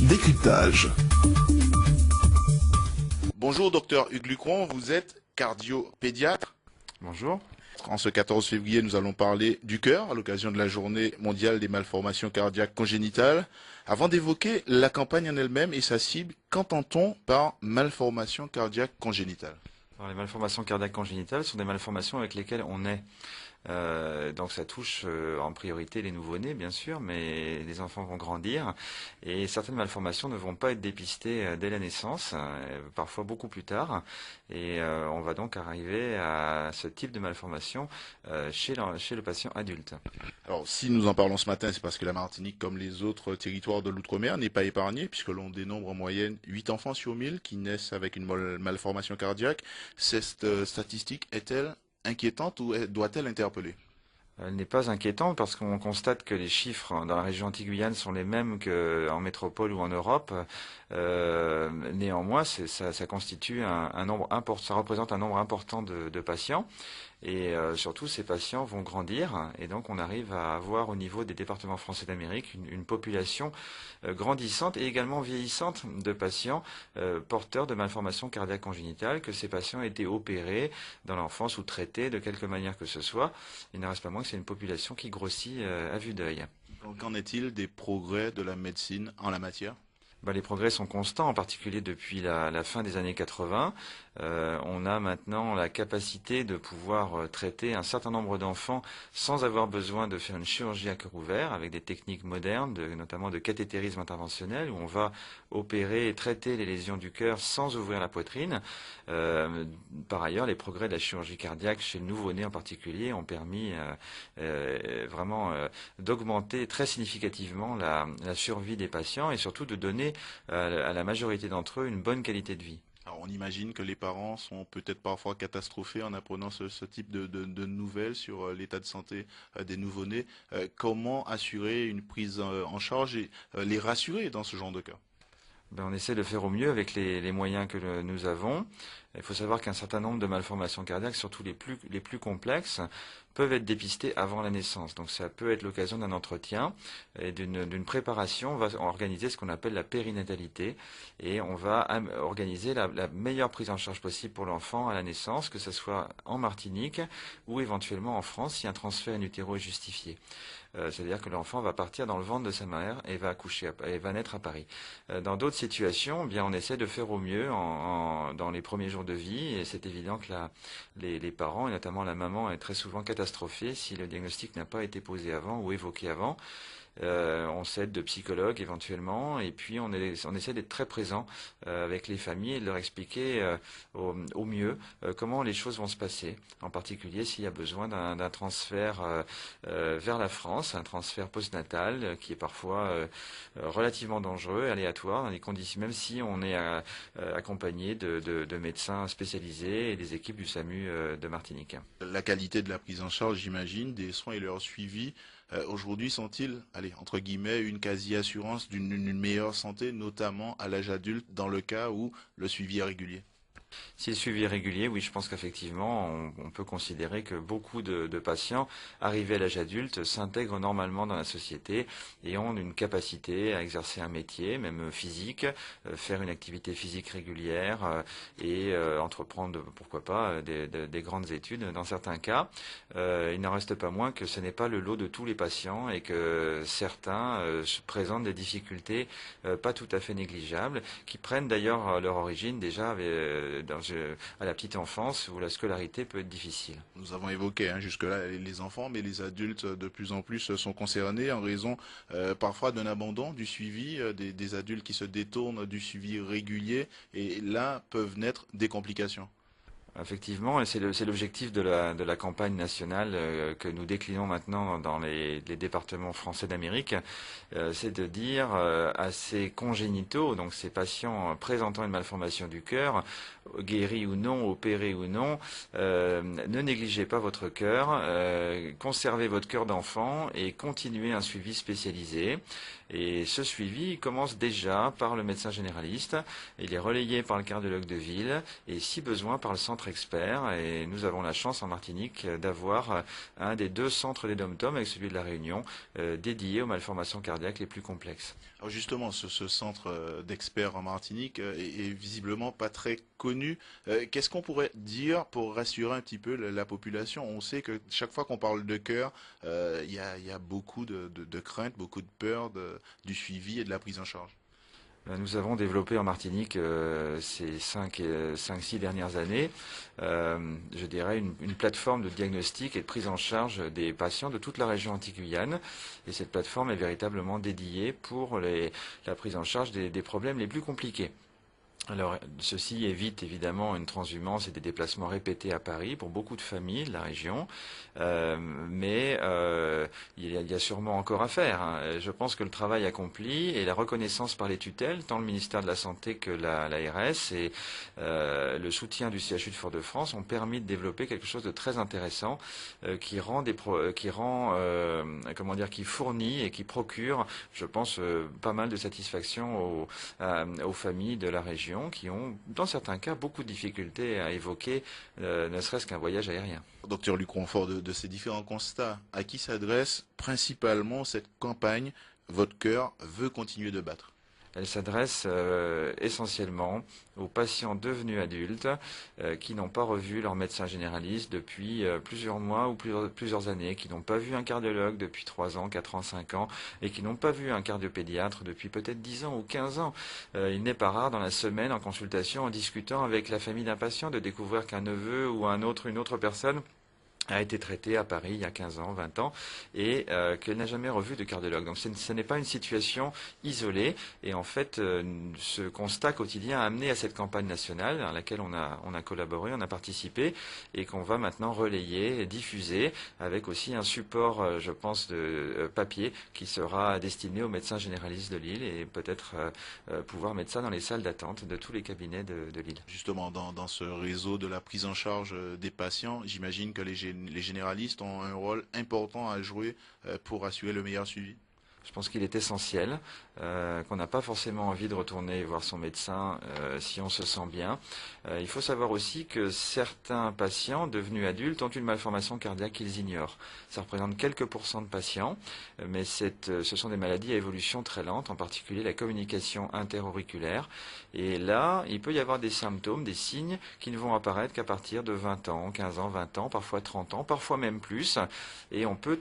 Décryptage. Bonjour docteur Hugues Lucron, vous êtes cardiopédiatre. Bonjour. En ce 14 février, nous allons parler du cœur à l'occasion de la journée mondiale des malformations cardiaques congénitales. Avant d'évoquer la campagne en elle-même et sa cible, qu'entend-on par malformation cardiaque congénitale? Alors, les malformations cardiaques congénitales sont des malformations avec lesquelles on naît. Donc ça touche en priorité les nouveau-nés bien sûr, mais les enfants vont grandir et certaines malformations ne vont pas être dépistées dès la naissance, parfois beaucoup plus tard, et on va donc arriver à ce type de malformation chez le patient adulte. Alors si nous en parlons ce matin, c'est parce que la Martinique, comme les autres territoires de l'outre-mer, n'est pas épargnée, puisque l'on dénombre en moyenne 8 enfants sur 1000 qui naissent avec une malformation cardiaque. Cette statistique est-elle inquiétante ou doit-elle interpeller? Elle n'est pas inquiétante parce qu'on constate que les chiffres dans la région Antilles-Guyane sont les mêmes qu'en métropole ou en Europe. Néanmoins, ça constitue un nombre important, ça représente un nombre important de patients. Et surtout, ces patients vont grandir et donc on arrive à avoir au niveau des départements français d'Amérique une population grandissante et également vieillissante de patients porteurs de malformations cardiaques congénitales, que ces patients aient été opérés dans l'enfance ou traités de quelque manière que ce soit. Il n'en reste pas moins que c'est une population qui grossit à vue d'œil. Qu'en est-il des progrès de la médecine en la matière? Les progrès sont constants, en particulier depuis la fin des années 80. On a maintenant la capacité de pouvoir traiter un certain nombre d'enfants sans avoir besoin de faire une chirurgie à cœur ouvert, avec des techniques modernes, notamment de cathétérisme interventionnel, où on va opérer et traiter les lésions du cœur sans ouvrir la poitrine. Par ailleurs, les progrès de la chirurgie cardiaque chez le nouveau-né en particulier ont permis vraiment d'augmenter très significativement la survie des patients et surtout de donner à la majorité d'entre eux une bonne qualité de vie. Alors on imagine que les parents sont peut-être parfois catastrophés en apprenant ce type de nouvelles sur l'état de santé des nouveau-nés. Comment assurer une prise en charge et les rassurer dans ce genre de cas? On essaie de faire au mieux avec les moyens que nous avons. Il faut savoir qu'un certain nombre de malformations cardiaques, surtout les plus complexes, peuvent être dépistées avant la naissance. Donc ça peut être l'occasion d'un entretien et d'une préparation. On va organiser ce qu'on appelle la périnatalité et on va organiser la meilleure prise en charge possible pour l'enfant à la naissance, que ce soit en Martinique ou éventuellement en France si un transfert in utero est justifié. C'est-à-dire que l'enfant va partir dans le ventre de sa mère et va accoucher et va naître à Paris. Dans d'autres situations, bien on essaie de faire au mieux dans les premiers jours de vie, et c'est évident que les parents et notamment la maman est très souvent catastrophée si le diagnostic n'a pas été posé avant ou évoqué avant. On s'aide de psychologues éventuellement et puis on essaie d'être très présent avec les familles et de leur expliquer au mieux comment les choses vont se passer, en particulier s'il y a besoin d'un transfert vers la France, un transfert postnatal qui est parfois relativement dangereux, aléatoire dans les conditions, même si on est accompagné de médecins spécialisés et des équipes du SAMU de Martinique. La qualité de la prise en charge, j'imagine, des soins et leur suivi, aujourd'hui sont-ils, allez, entre guillemets, une quasi-assurance d'une meilleure santé, notamment à l'âge adulte, dans le cas où le suivi est régulier? Si le suivi est régulier, oui, je pense qu'effectivement, on peut considérer que beaucoup de patients arrivés à l'âge adulte s'intègrent normalement dans la société et ont une capacité à exercer un métier, même physique, faire une activité physique régulière et entreprendre, pourquoi pas, des grandes études dans certains cas. Il n'en reste pas moins que ce n'est pas le lot de tous les patients et que certains présentent des difficultés pas tout à fait négligeables, qui prennent d'ailleurs leur origine déjà à la petite enfance où la scolarité peut être difficile. Nous avons évoqué jusque-là les enfants, mais les adultes de plus en plus sont concernés en raison parfois d'un abandon du suivi, des adultes qui se détournent du suivi régulier et là peuvent naître des complications. Effectivement, et c'est l'objectif de la campagne nationale que nous déclinons maintenant dans les départements français d'Amérique, c'est de dire à ces congénitaux, donc ces patients présentant une malformation du cœur, guéris ou non, opérés ou non, ne négligez pas votre cœur, conservez votre cœur d'enfant et continuez un suivi spécialisé. Et ce suivi commence déjà par le médecin généraliste, il est relayé par le cardiologue de ville et si besoin par le centre experts et nous avons la chance en Martinique d'avoir un des 2 centres des DOM-TOM avec celui de la Réunion dédiés aux malformations cardiaques les plus complexes. Alors justement, ce centre d'experts en Martinique est visiblement pas très connu. Qu'est-ce qu'on pourrait dire pour rassurer un petit peu la population? On sait que chaque fois qu'on parle de cœur, il y a beaucoup de craintes, beaucoup de peur du suivi et de la prise en charge. Nous avons développé en Martinique ces 5-6 dernières années, je dirais, une plateforme de diagnostic et de prise en charge des patients de toute la région Antilles-Guyane. Et cette plateforme est véritablement dédiée pour la prise en charge des problèmes les plus compliqués. Alors, ceci évite évidemment une transhumance et des déplacements répétés à Paris pour beaucoup de familles de la région, mais il y a sûrement encore à faire, hein. Je pense que le travail accompli et la reconnaissance par les tutelles, tant le ministère de la Santé que l'ARS et le soutien du CHU de Fort-de-France ont permis de développer quelque chose de très intéressant qui fournit et qui procure, je pense, pas mal de satisfaction aux familles de la région qui ont, dans certains cas, beaucoup de difficultés à évoquer, ne serait-ce qu'un voyage aérien. Docteur Luc Rompfort, de ces différents constats, à qui s'adresse principalement cette campagne Votre cœur veut continuer de battre? Elle s'adresse essentiellement aux patients devenus adultes qui n'ont pas revu leur médecin généraliste depuis plusieurs mois ou plusieurs années, qui n'ont pas vu un cardiologue depuis 3 ans, 4 ans, 5 ans et qui n'ont pas vu un cardiopédiatre depuis peut-être 10 ans ou 15 ans. Il n'est pas rare dans la semaine en consultation, en discutant avec la famille d'un patient, de découvrir qu'un neveu ou une autre personne a été traitée à Paris il y a 15 ans, 20 ans, et qu'elle n'a jamais revu de cardiologue. Donc ce n'est pas une situation isolée, et en fait, ce constat quotidien a amené à cette campagne nationale à laquelle on a collaboré, on a participé, et qu'on va maintenant relayer, diffuser, avec aussi un support, je pense, de papier, qui sera destiné aux médecins généralistes de Lille, et peut-être pouvoir mettre ça dans les salles d'attente de tous les cabinets de Lille. Justement, dans ce réseau de la prise en charge des patients, j'imagine que les généralistes ont un rôle important à jouer pour assurer le meilleur suivi. Je pense qu'il est essentiel, qu'on n'a pas forcément envie de retourner voir son médecin si on se sent bien. Il faut savoir aussi que certains patients devenus adultes ont une malformation cardiaque qu'ils ignorent. Ça représente quelques pourcents de patients, mais ce sont des maladies à évolution très lente, en particulier la communication interauriculaire. Et là, il peut y avoir des symptômes, des signes qui ne vont apparaître qu'à partir de 20 ans, 15 ans, 20 ans, parfois 30 ans, parfois même plus. Et on peut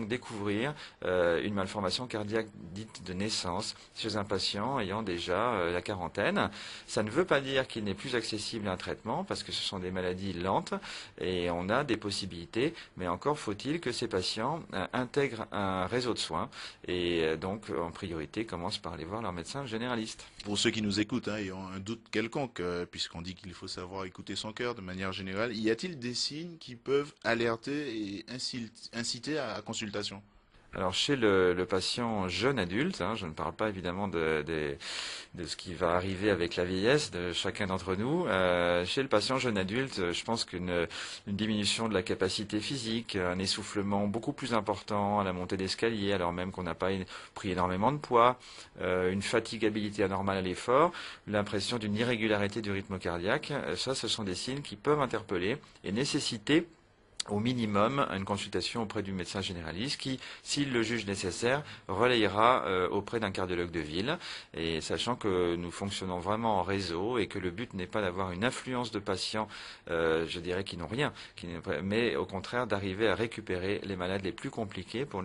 découvrir une malformation cardiaque dite de naissance chez un patient ayant déjà la quarantaine. Ça ne veut pas dire qu'il n'est plus accessible à un traitement, parce que ce sont des maladies lentes et on a des possibilités, mais encore faut-il que ces patients intègrent un réseau de soins et donc en priorité commencent par aller voir leur médecin généraliste. Pour ceux qui nous écoutent et ont un doute quelconque, puisqu'on dit qu'il faut savoir écouter son cœur de manière générale, y a-t-il des signes qui peuvent alerter et inciter à consultation? Alors chez le patient jeune adulte, je ne parle pas évidemment de ce qui va arriver avec la vieillesse de chacun d'entre nous. Chez le patient jeune adulte, je pense qu'une diminution de la capacité physique, un essoufflement beaucoup plus important à la montée d'escalier, alors même qu'on n'a pas pris énormément de poids, une fatigabilité anormale à l'effort, l'impression d'une irrégularité du rythme cardiaque, ça ce sont des signes qui peuvent interpeller et nécessiter au minimum une consultation auprès du médecin généraliste qui, s'il le juge nécessaire, relayera auprès d'un cardiologue de ville. Et sachant que nous fonctionnons vraiment en réseau et que le but n'est pas d'avoir une affluence de patients, je dirais, qui n'ont rien, mais au contraire d'arriver à récupérer les malades les plus compliqués pour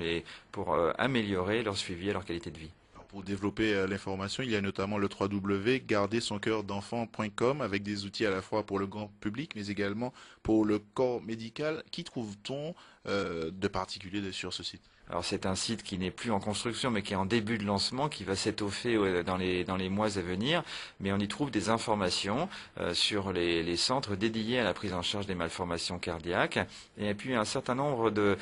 améliorer leur suivi et leur qualité de vie. Pour développer l'information, il y a notamment le www.gardersoncoeurd'enfant.com avec des outils à la fois pour le grand public mais également pour le corps médical. Qu'y trouve-t-on de particulier sur ce site? Alors c'est un site qui n'est plus en construction mais qui est en début de lancement, qui va s'étoffer dans les mois à venir, mais on y trouve des informations sur les centres dédiés à la prise en charge des malformations cardiaques, et puis un certain nombre de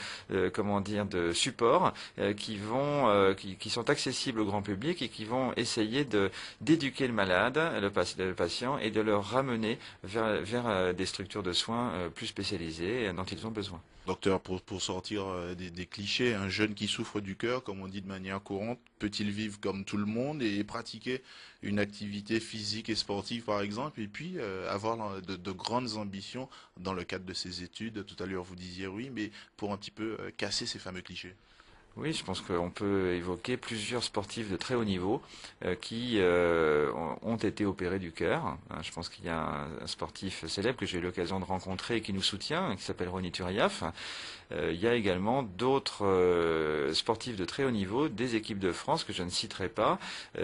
supports qui sont accessibles au grand public et qui vont essayer d'éduquer le malade, le patient, et de le ramener vers des structures de soins plus spécialisées dont ils ont besoin. Docteur, pour sortir des clichés, un jeune qui souffre du cœur, comme on dit de manière courante, peut-il vivre comme tout le monde et pratiquer une activité physique et sportive, par exemple, et puis avoir de grandes ambitions dans le cadre de ses études? Tout à l'heure, vous disiez oui, mais pour un petit peu casser ces fameux clichés. Oui, je pense qu'on peut évoquer plusieurs sportifs de très haut niveau qui ont été opérés du cœur. Je pense qu'il y a un sportif célèbre que j'ai eu l'occasion de rencontrer et qui nous soutient, qui s'appelle Ronny Turiaf. Il y a également d'autres sportifs de très haut niveau, des équipes de France que je ne citerai pas,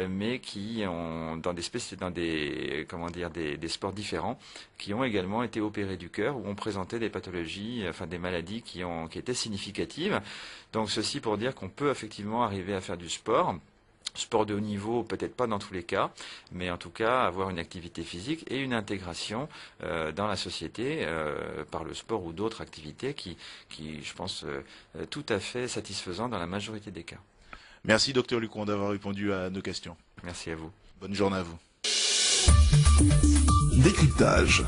mais qui ont des sports différents, qui ont également été opérés du cœur ou ont présenté des pathologies, enfin des maladies qui étaient significatives. Donc ceci pour dire qu'on peut effectivement arriver à faire du sport. Sport de haut niveau, peut-être pas dans tous les cas, mais en tout cas avoir une activité physique et une intégration dans la société par le sport ou d'autres activités qui je pense, tout à fait satisfaisant dans la majorité des cas. Merci, docteur Lucon, d'avoir répondu à nos questions. Merci à vous. Bonne journée à vous. Décryptage.